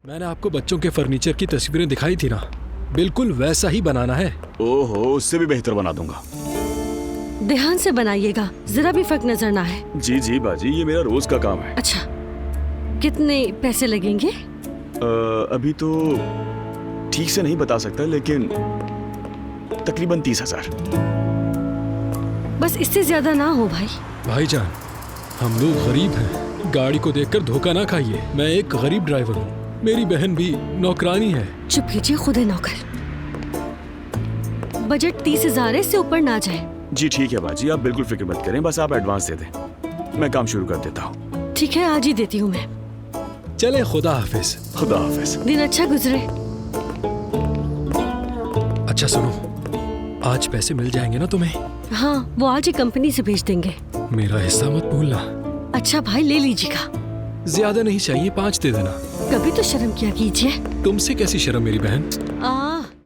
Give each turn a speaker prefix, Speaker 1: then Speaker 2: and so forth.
Speaker 1: मैंने आपको बच्चों के फर्नीचर की तस्वीरें दिखाई थी ना, बिल्कुल वैसा ही बनाना है।
Speaker 2: ओहो, उससे भी बेहतर बना दूंगा।
Speaker 3: ध्यान से बनाइएगा, जरा भी फर्क नजर ना आए।
Speaker 2: जी जी बाजी, ये मेरा रोज का काम है।
Speaker 3: अच्छा, कितने पैसे लगेंगे?
Speaker 2: अभी तो ठीक से नहीं बता सकता, लेकिन तकरीबन 30,000।
Speaker 3: बस इससे ज्यादा ना हो भाई।
Speaker 1: भाईजान, हम लोग गरीब हैं, गाड़ी को देखकर धोखा ना खाइए। मैं एक गरीब ड्राइवर हूँ, मेरी बहन भी नौकरानी है।
Speaker 3: चुप कीजिए, खुद है नौकर। बजट 30,000 है, इससे ऊपर ना जाए।
Speaker 2: जी ठीक है बाजी, आप बिल्कुल फिक्र मत करें, बस आप एडवांस दे दें, मैं काम शुरू कर देता हूँ।
Speaker 3: ठीक है, आज ही देती हूँ मैं।
Speaker 1: चले, खुदा हाफिज।
Speaker 2: खुदा हाफिज।
Speaker 3: दिन अच्छा गुजरे।
Speaker 1: अच्छा सुनो, आज पैसे मिल जाएंगे ना तुम्हें?
Speaker 3: हाँ, वो आज ही कंपनी से भेज देंगे।
Speaker 1: मेरा हिस्सा मत भूलना।
Speaker 3: अच्छा भाई, ले लीजिएगा।
Speaker 1: ज्यादा नहीं चाहिए, 5 दे देना।
Speaker 3: कभी तो शर्म किया कीजिए।
Speaker 1: तुमसे कैसी शर्म मेरी बहन।